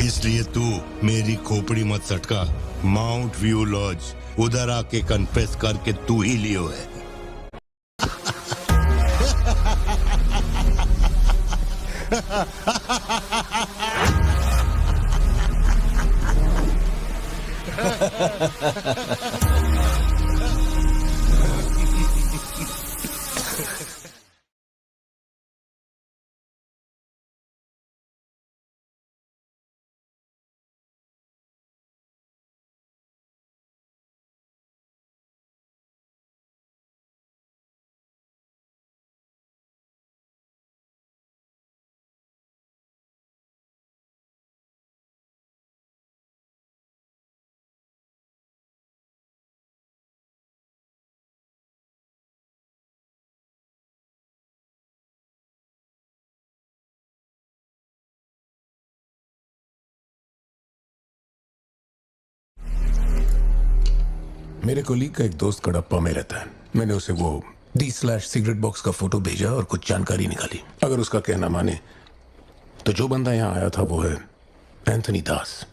इसलिए तू मेरी खोपड़ी मत सटका। माउंट व्यू लॉज, उधर आके कन्फेस करके तू ही लियो है। मेरे कोलीग का एक दोस्त कडप्पा में रहता है। मैंने उसे वो D/सिगरेट बॉक्स का फोटो भेजा और कुछ जानकारी निकाली। अगर उसका कहना माने तो जो बंदा यहाँ आया था वो है एंथनी दास।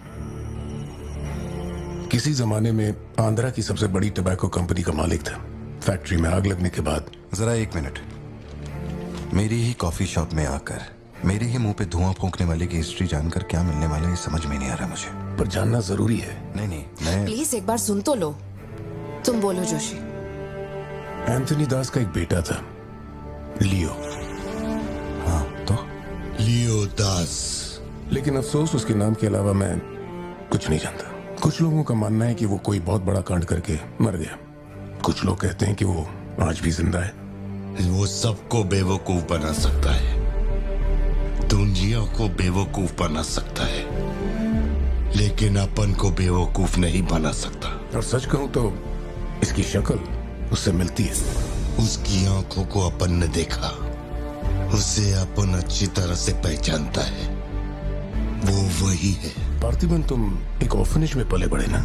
किसी जमाने में आंध्रा की सबसे बड़ी टबैको कंपनी का मालिक था। फैक्ट्री में आग लगने के बाद। जरा एक मिनट। मेरी ही कॉफी शॉप में आकर मेरे ही मुंह पे धुआं फूंकने वाले की हिस्ट्री जानकर क्या मिलने वाला है, ये समझ में नहीं आ रहा मुझे। पर जानना जरूरी है। नहीं, मैं प्लीज एक बार सुन तो लो। तुम बोलो जोशी। एंथनी दास का एक बेटा था, लियो। हाँ तो लियो दास। लेकिन अफसोस उसके नाम के अलावा मैं कुछ नहीं जानता। कुछ लोगों का मानना है कि वो कोई बहुत बड़ा कांड करके मर गया। कुछ लोग कहते हैं कि वो आज भी जिंदा है। वो सबको बेवकूफ बना सकता है, दुनिया को बेवकूफ बना सकता है, लेकिन अपन को बेवकूफ नहीं बना सकता। और सच कहूं तो इसकी शक्ल उससे मिलती है। उसकी आंखों को अपन ने देखा, उसे अपन अच्छी तरह से पहचानता है। वो वही है। पार्थिबन, तुम एक ऑर्फनेज में पले बड़े ना?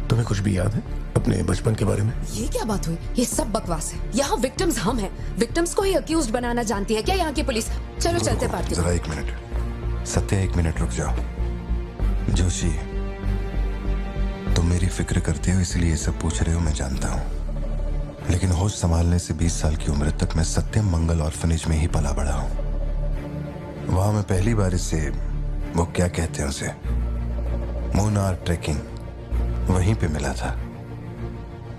तुम्हें कुछ भी याद है अपने बचपन के बारे में? ये क्या बात हुई? ये सब बकवास है। यहाँ विक्टिम्स हम हैं। विक्टिम्स को ही अक्यूज्ड बनाना जानती है क्या यहाँ की पुलिस? चलो चलते पार्थिबन। जरा 1 मिनट सत्या, 1 मिनट रुक जाओ। जोशी, तुम मेरी फिक्र करते हो इसलिए ये सब पूछ रहे हो, मैं जानता हूँ। लेकिन होश संभालने से 20 साल की उम्र तक मैं सत्यम मंगल ऑर्फनेज में ही पला बड़ा हूँ। वहां मैं पहली बार इससे, वो क्या कहते हैं उसे, मोनार ट्रेकिंग, वहीं पे मिला था।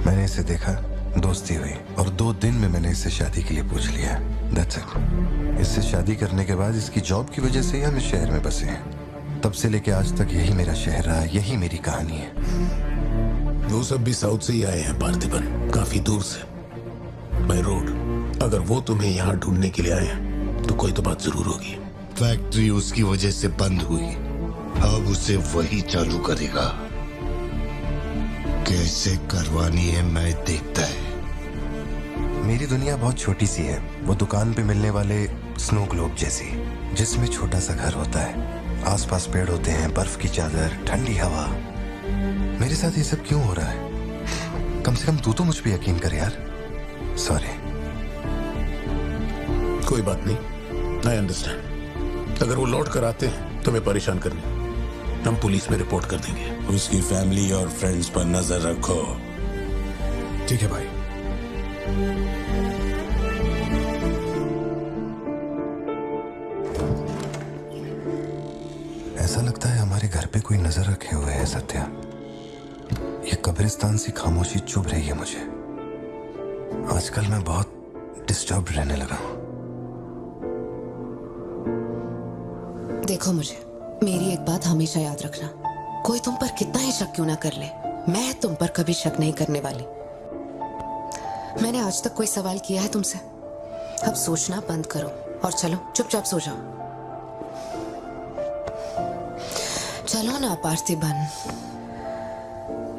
मैंने इसे देखा, दोस्ती हुई और 2 दिन में मैंने इससे शादी के लिए पूछ लिया। That's it। इससे शादी करने के बाद इसकी जॉब की वजह से ही हम इस शहर में बसे हैं। तब से लेके आज तक यही मेरा शहर रहा, यही मेरी कहानी है। वो सब भी साउथ से ही आए हैं पार्थिबन, काफी दूर से, बाय रोड। अगर वो तुम्हें यहाँ ढूंढने के लिए आए हैं तो कोई तो बात जरूर होगी। फैक्ट्री उसकी वजह से बंद हुई, अब उसे वही चालू करेगा। कैसे करवानी है मैं देखता है। मेरी दुनिया बहुत छोटी सी है, वो दुकान पे मिलने वाले स्नो ग्लोब जैसी, जिसमें छोटा सा घर होता है, आसपास पेड़ होते हैं, बर्फ की चादर, ठंडी हवा। मेरे साथ ये सब क्यों हो रहा है? कम से कम तू तो मुझ पे यकीन कर यार। सॉरी। कोई बात नहीं, आई अंडरस्टैंड। अगर वो लौट कर आते हैं तो मैं परेशान करनी, हम पुलिस में रिपोर्ट कर देंगे। उसकी फैमिली और फ्रेंड्स पर नजर रखो। ठीक है भाई। ऐसा लगता है हमारे घर पे कोई नजर रखे हुए है सत्या। ये कब्रिस्तान सी खामोशी चुभ रही है मुझे। आजकल मैं बहुत डिस्टर्ब रहने लगा हूं। देखो मुझे, मेरी एक बात हमेशा याद रखना, कोई तुम पर कितना ही शक क्यों ना कर ले, मैं तुम पर कभी शक नहीं करने वाली। मैंने आज तक कोई सवाल किया है तुमसे? अब सोचना बंद करो और चलो चुपचाप सो जाओ। चलो ना पार्थिबन,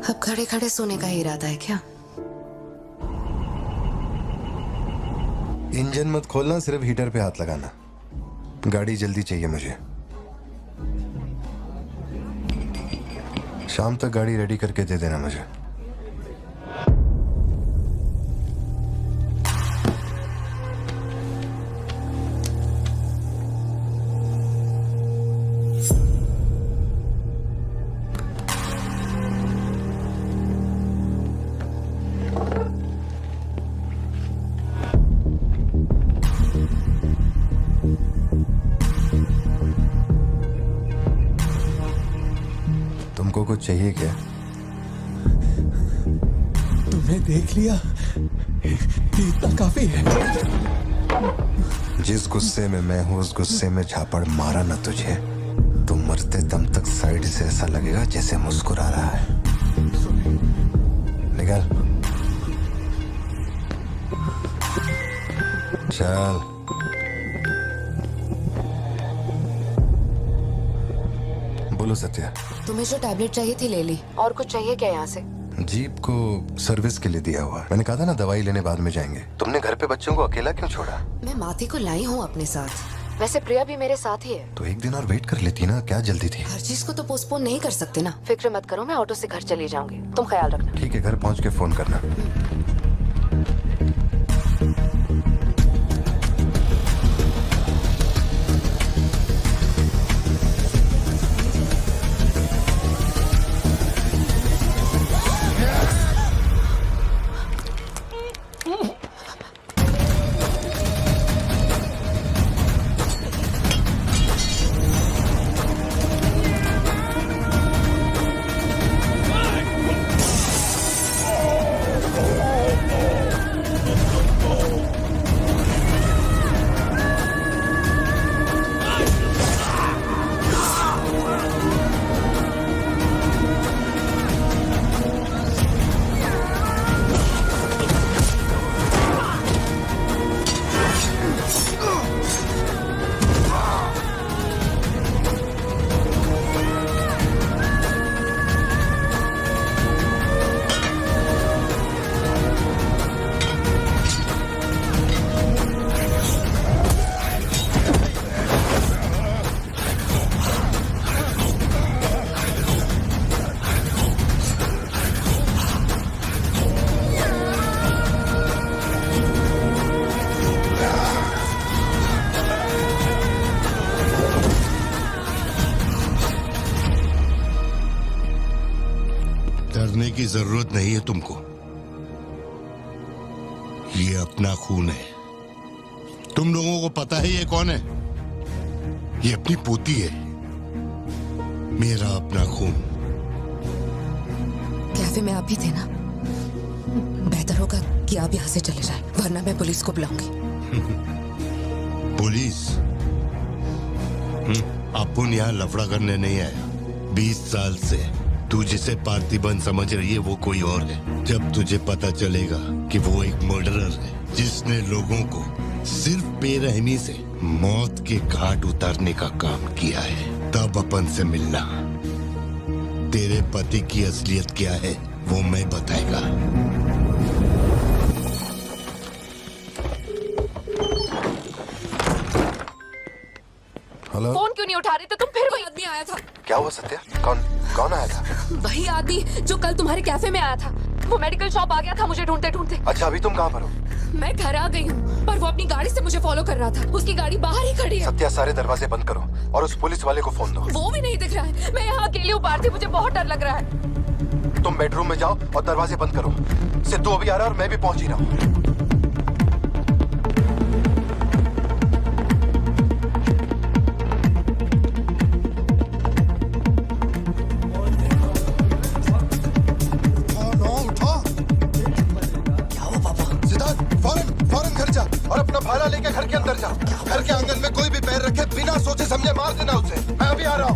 अब खड़े खड़े सोने का ही इरादा है क्या? इंजन मत खोलना, सिर्फ हीटर पे हाथ लगाना। गाड़ी जल्दी चाहिए मुझे। शाम तक गाड़ी रेडी करके दे देना मुझे। तुमको कुछ चाहिए क्या? तुम्हें देख लिया, इतना काफी है। जिस गुस्से में मैं हूं उस गुस्से में झापड़ मारा ना तुझे तो मरते दम तक साइड से ऐसा लगेगा जैसे मुस्कुरा रहा है। निकल चल। बोलो सत्या। तुम्हें जो टैबलेट चाहिए थी ले ली, और कुछ चाहिए क्या यहाँ से? जीप को सर्विस के लिए दिया हुआ। मैंने कहा था ना दवाई लेने बाद में जाएंगे। तुमने घर पे बच्चों को अकेला क्यों छोड़ा? मैं माथी को लाई हूँ अपने साथ, वैसे प्रिया भी मेरे साथ ही है। तो 1 दिन और वेट कर लेती ना, क्या जल्दी थी? हर चीज को तो पोस्टपोन नहीं कर सकते ना। फिक्र मत करो, मैं ऑटो से घर चली जाऊंगी, तुम ख्याल रखना। ठीक है, घर पहुंच के फोन करना। की जरूरत नहीं है तुमको। ये अपना खून है। तुम लोगों को पता है ये कौन है? ये अपनी पोती है। मेरा अपना खून। कैफे में आप भी थे ना? बेहतर होगा कि आप यहाँ से चले जाएं, वरना मैं पुलिस को बुलाऊंगी। पुलिस? अपन यहाँ लफड़ा करने नहीं आया। 20 साल से तू जिसे पार्थिबन समझ रही है वो कोई और है। जब तुझे पता चलेगा कि वो एक मर्डरर है जिसने लोगों को सिर्फ बेरहमी से मौत के घाट उतारने का काम किया है, तब अपन से मिलना। तेरे पति की असलियत क्या है वो मैं बताएगा। हेलो। फोन क्यों नहीं उठा रहे थे तुम? फिर वही आदमी आया था। क्या हुआ सत्या? कौन आया था? वही आदमी जो कल तुम्हारे कैफे में आया था। वो मेडिकल शॉप आ गया था मुझे ढूंढते ढूंढते। अच्छा, अभी तुम कहाँ पर हो? मैं घर आ गई हूँ, पर वो अपनी गाड़ी से मुझे फॉलो कर रहा था। उसकी गाड़ी बाहर ही खड़ी है। सत्या, सारे दरवाजे बंद करो और उस पुलिस वाले को फोन दो। वो भी नहीं दिख रहा है। मैं यहाँ अकेली हूँ पार्थी, मुझे बहुत डर लग रहा है। तुम बेडरूम में जाओ और दरवाजे बंद करो। सिद्धू अभी आ रहा है और मैं भी पहुंच ही रहा हूँ। और अपना भाला लेके घर के अंदर जा। घर के आंगन में कोई भी पैर रखे बिना सोचे समझे मार देना उसे। मैं अभी आ रहा हूँ।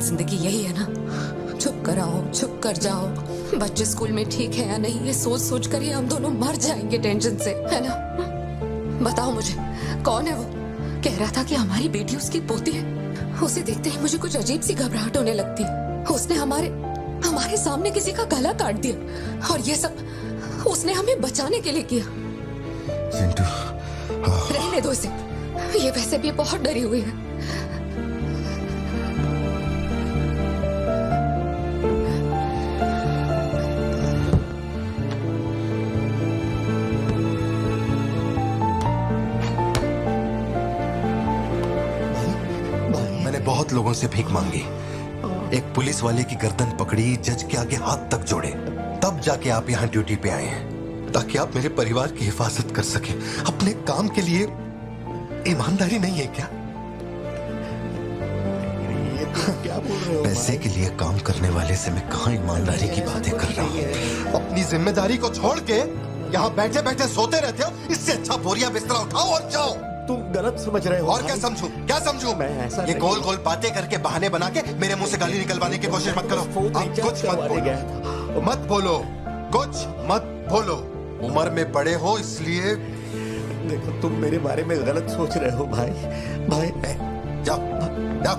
जिंदगी यही है ना, चुप कर आओ, चुप कर जाओ। बच्चे स्कूल में ठीक है या नहीं, ये सोच सोच कर ही हम दोनों मर जाएंगे टेंशन से, है ना? बताओ मुझे, कौन है वो? कह रहा था कि हमारी बेटी उसकी पोती है। उसे देखते ही मुझे कुछ अजीब सी घबराहट होने लगती है। उसने हमारे सामने किसी का गला काट दिया, और ये सब उसने हमें बचाने के लिए किया। रहने दो इसे, ये वैसे भी बहुत डरी हुई है। बहुत लोगों से भीख मांगी, एक पुलिस वाले की गर्दन पकड़ी, जज के आगे हाथ तक जोड़े, तब जाके आप यहाँ ड्यूटी पे आए हैं, ताकि आप मेरे परिवार की हिफाजत कर सके। अपने काम के लिए ईमानदारी नहीं है क्या? क्या बोल रहे हो? पैसे के लिए काम करने वाले से मैं कहाँ ईमानदारी की बातें कर रहा हूँ? अपनी जिम्मेदारी को छोड़ के यहाँ बैठे बैठे सोते रहते हो। इससे अच्छा बोरिया बिस्तरा उठाओ और जाओ। तुम गलत समझ रहे हो। और क्या समझूं? क्या समझूं? मैं ऐसा ये गोल गोल बातें करके बहाने बना के मेरे मुंह से गाली निकलवाने की कोशिश मत करो। आप कुछ मत बोलो, कुछ मत बोलो। उम्र में बड़े हो इसलिए। देखो, तुम मेरे बारे में गलत सोच रहे हो भाई। जाओ जाओ,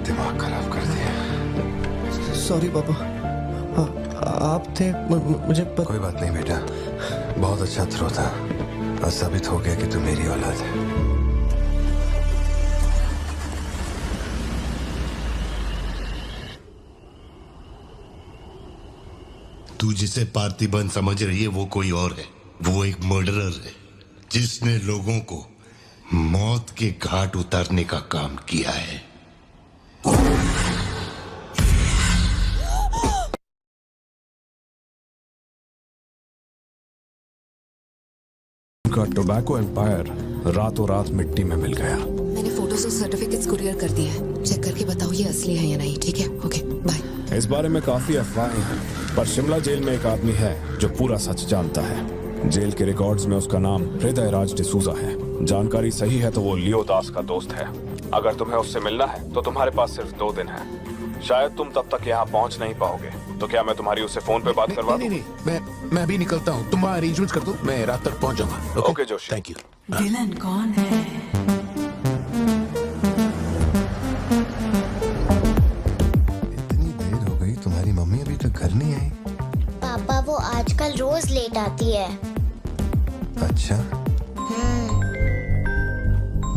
दिमाग खराब कर दिया। सॉरी पापा, आप थे, मुझे कोई बात नहीं बेटा, बहुत अच्छा थ्रो था। आज साबित हो गया कि तू मेरी औलाद है। तू जिसे पार्थिबन समझ रही है वो कोई और है। वो एक मर्डरर है जिसने लोगों को मौत के घाट उतारने का काम किया है। उनका टोबैको एम्पायर रातों रात मिट्टी में मिल गया। मैंने फोटोज और सर्टिफिकेट्स कुरियर कर दिए हैं। चेक करके बताओ ये असली है या नहीं। ठीक है, ओके बाय। इस बारे में काफी अफवाहें हैं, पर शिमला जेल में एक आदमी है जो पूरा सच जानता है। जेल के रिकॉर्ड्स में उसका नाम हृदय राज डिसूजा है। जानकारी सही है तो वो लियो दास का दोस्त है। अगर तुम्हें उससे मिलना है तो तुम्हारे पास सिर्फ 2 दिन है। शायद तुम तब तक यहाँ पहुँच नहीं पाओगे, तो क्या मैं तुम्हारी उससे फोन पे बात करवा दूं? नहीं, मैं भी निकलता हूँ। तुम वहाँ अरेंजमेंट कर दो, मैं रात तक पहुँच जाऊंगा। Okay Joshi, thank you. Villain कौन है? इतनी देर हो गई, तुम्हारी मम्मी अभी तक घर नहीं आई? पापा वो आजकल रोज लेट आती है। अच्छा,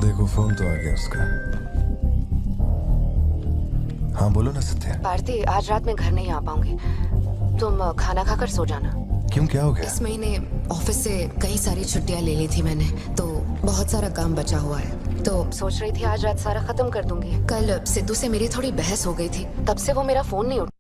देखो फोन तो आ गया उसका। हाँ बोलो ना सत्या। भारती, आज रात मैं घर नहीं आ पाऊंगी। तुम खाना खाकर सो जाना। क्यों, क्या हो गया? इस महीने ऑफिस से कई सारी छुट्टियां ले ली थी मैंने, तो बहुत सारा काम बचा हुआ है। तो सोच रही थी आज रात सारा खत्म कर दूंगी। कल सिद्धू से मेरी थोड़ी बहस हो गई थी, तब से वो मेरा फोन नहीं उठा।